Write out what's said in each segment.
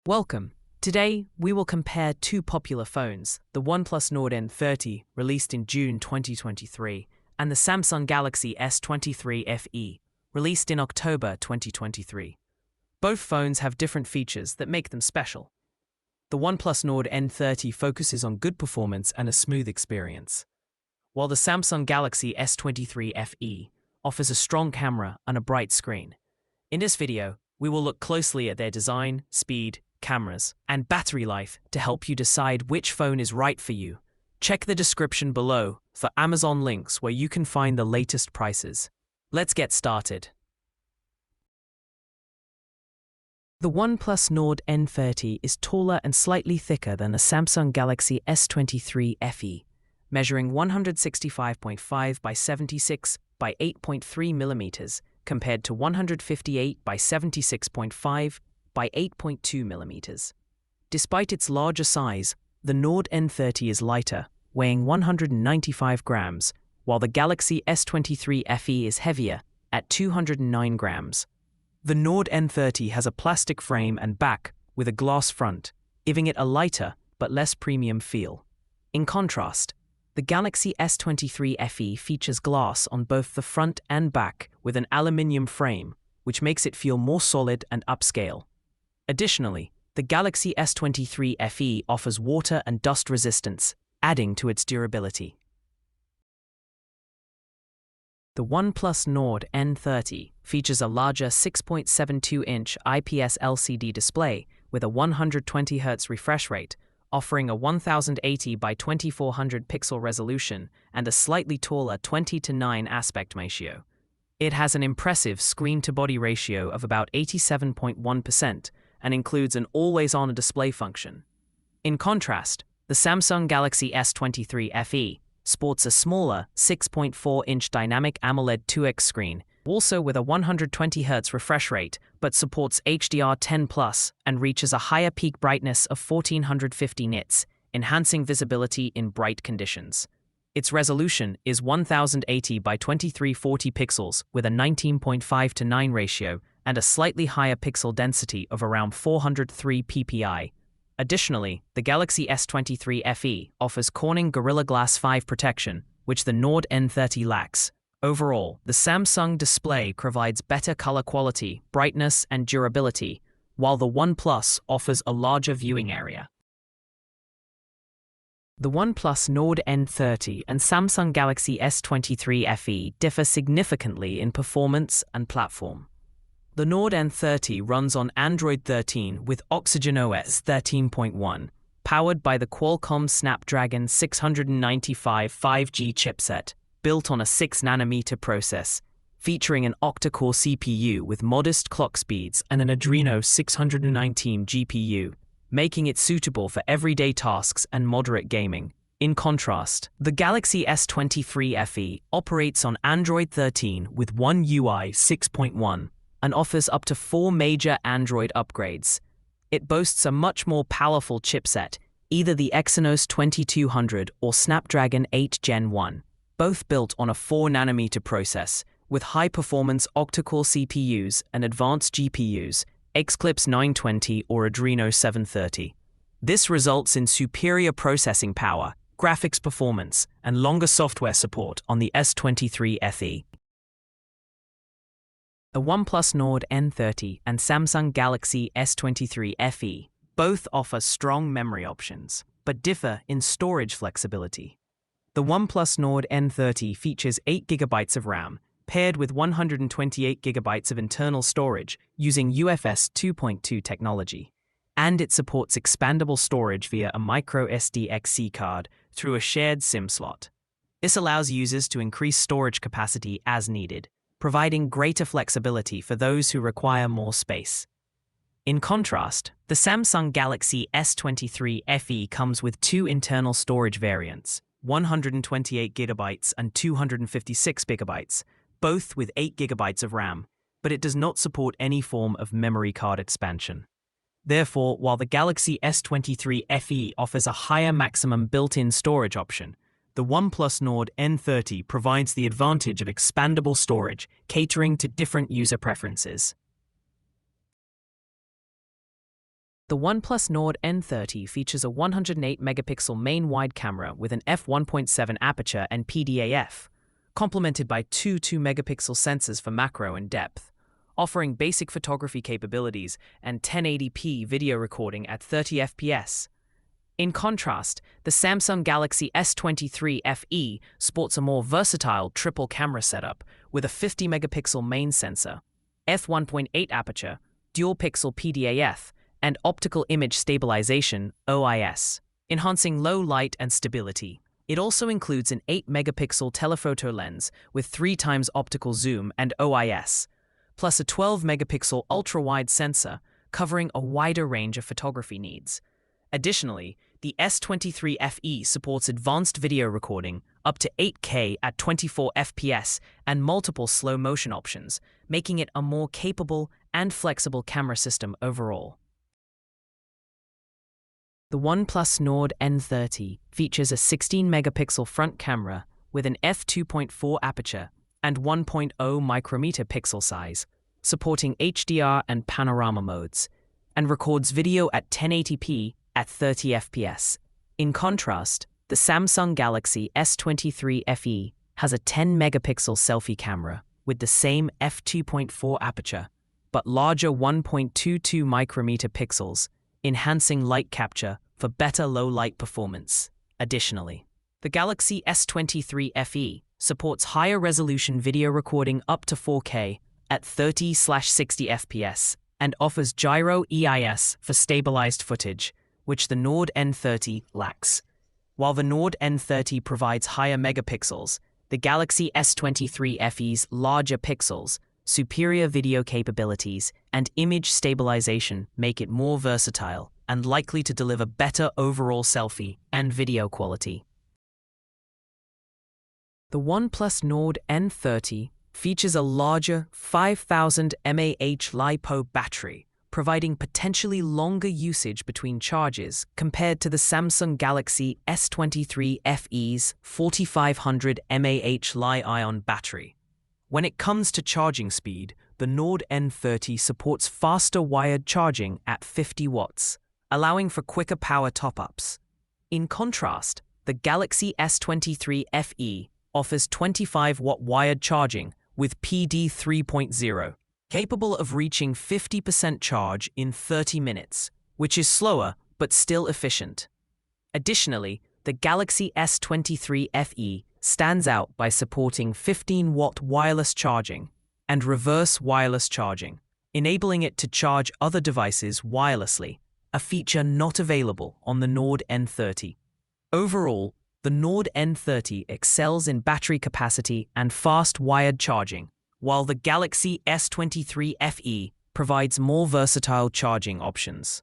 Welcome. Today, we will compare two popular phones, the OnePlus Nord N30, released in June 2023, and the Samsung Galaxy S23 FE, released in October 2023. Both phones have different features that make them special. The OnePlus Nord N30 focuses on good performance and a smooth experience, while the Samsung Galaxy S23 FE offers a strong camera and a bright screen. In this video, we will look closely at their design, speed, cameras, and battery life to help you decide which phone is right for you. Check the description below for Amazon links where you can find the latest prices. Let's get started. The OnePlus Nord N30 is taller and slightly thicker than the Samsung Galaxy S23 FE, measuring 165.5 by 76 by 8.3 millimeters compared to 158 by 76.5 by 8.2 millimeters. Despite its larger size, the Nord N30 is lighter, weighing 195 grams, while the Galaxy S23 FE is heavier, at 209 grams. The Nord N30 has a plastic frame and back with a glass front, giving it a lighter but less premium feel. In contrast, the Galaxy S23 FE features glass on both the front and back with an aluminium frame, which makes it feel more solid and upscale. Additionally, the Galaxy S23 FE offers water and dust resistance, adding to its durability. The OnePlus Nord N30 features a larger 6.72-inch IPS LCD display with a 120 Hz refresh rate, offering a 1080 by 2400 pixel resolution and a slightly taller 20:9 aspect ratio. It has an impressive screen-to-body ratio of about 87.1% and includes an always-on display function. In contrast, the Samsung Galaxy S23 FE sports a smaller 6.4-inch dynamic AMOLED 2X screen, also with a 120 Hz refresh rate, but supports HDR10+ and reaches a higher peak brightness of 1450 nits, enhancing visibility in bright conditions. Its resolution is 1080 by 2340 pixels with a 19.5:9 ratio and a slightly higher pixel density of around 403 ppi. Additionally, the Galaxy S23 FE offers Corning Gorilla Glass 5 protection, which the Nord N30 lacks. Overall, the Samsung display provides better color quality, brightness, and durability, while the OnePlus offers a larger viewing area. The OnePlus Nord N30 and Samsung Galaxy S23 FE differ significantly in performance and platform. The Nord N30 runs on Android 13 with OxygenOS 13.1, powered by the Qualcomm Snapdragon 695 5G chipset, built on a 6nm process, featuring an octa-core CPU with modest clock speeds and an Adreno 619 GPU, making it suitable for everyday tasks and moderate gaming. In contrast, the Galaxy S23 FE operates on Android 13 with One UI 6.1 and offers up to 4 major Android upgrades. It boasts a much more powerful chipset, either the Exynos 2200 or Snapdragon 8 Gen 1, both built on a 4nm process, with high-performance octa-core CPUs and advanced GPUs, Xclipse 920 or Adreno 730. This results in superior processing power, graphics performance, and longer software support on the S23 FE. The OnePlus Nord N30 and Samsung Galaxy S23 FE both offer strong memory options, but differ in storage flexibility. The OnePlus Nord N30 features 8GB of RAM, paired with 128GB of internal storage using UFS 2.2 technology, and it supports expandable storage via a microSD XC card through a shared SIM slot. This allows users to increase storage capacity as needed, providing greater flexibility for those who require more space. In contrast, the Samsung Galaxy S23 FE comes with two internal storage variants, 128GB and 256GB, both with 8GB of RAM, but it does not support any form of memory card expansion. Therefore, while the Galaxy S23 FE offers a higher maximum built-in storage option, the OnePlus Nord N30 provides the advantage of expandable storage, catering to different user preferences. The OnePlus Nord N30 features a 108-megapixel main wide camera with an f1.7 aperture and PDAF, complemented by two 2-megapixel sensors for macro and depth, offering basic photography capabilities and 1080p video recording at 30 fps. In contrast, the Samsung Galaxy S23 FE sports a more versatile triple camera setup with a 50-megapixel main sensor, f1.8 aperture, dual-pixel PDAF, and optical image stabilization (OIS), enhancing low light and stability. It also includes an 8-megapixel telephoto lens with 3 times optical zoom and OIS, plus a 12-megapixel ultra-wide sensor covering a wider range of photography needs. Additionally, the S23 FE supports advanced video recording up to 8K at 24 fps and multiple slow motion options, making it a more capable and flexible camera system overall. The OnePlus Nord N30 features a 16-megapixel front camera with an f2.4 aperture and 1.0 micrometer pixel size, supporting HDR and panorama modes, and records video at 1080p at 30 fps. In contrast, the Samsung Galaxy S23 FE has a 10-megapixel selfie camera with the same f2.4 aperture, but larger 1.22 micrometer pixels, enhancing light capture for better low-light performance. Additionally, the Galaxy S23 FE supports higher-resolution video recording up to 4K at 30/60 fps and offers gyro EIS for stabilized footage, which the Nord N30 lacks. While the Nord N30 provides higher megapixels, the Galaxy S23 FE's larger pixels, superior video capabilities, and image stabilization make it more versatile and likely to deliver better overall selfie and video quality. The OnePlus Nord N30 features a larger 5000 mAh LiPo battery, providing potentially longer usage between charges compared to the Samsung Galaxy S23 FE's 4500 mAh Li-ion battery. When it comes to charging speed, the Nord N30 supports faster wired charging at 50 watts, allowing for quicker power top-ups. In contrast, the Galaxy S23 FE offers 25-watt wired charging with PD 3.0, capable of reaching 50% charge in 30 minutes, which is slower but still efficient. Additionally, the Galaxy S23 FE stands out by supporting 15-watt wireless charging and reverse wireless charging, enabling it to charge other devices wirelessly, a feature not available on the Nord N30. Overall, the Nord N30 excels in battery capacity and fast wired charging, while the Galaxy S23 FE provides more versatile charging options.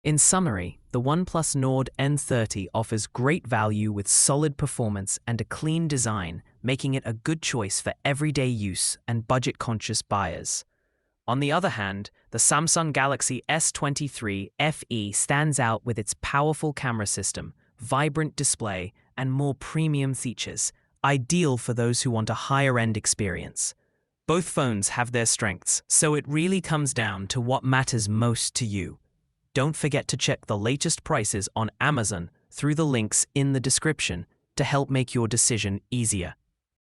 In summary, the OnePlus Nord N30 offers great value with solid performance and a clean design, making it a good choice for everyday use and budget-conscious buyers. On the other hand, the Samsung Galaxy S23 FE stands out with its powerful camera system, vibrant display, and more premium features, ideal for those who want a higher-end experience. Both phones have their strengths, so it really comes down to what matters most to you. Don't forget to check the latest prices on Amazon through the links in the description to help make your decision easier.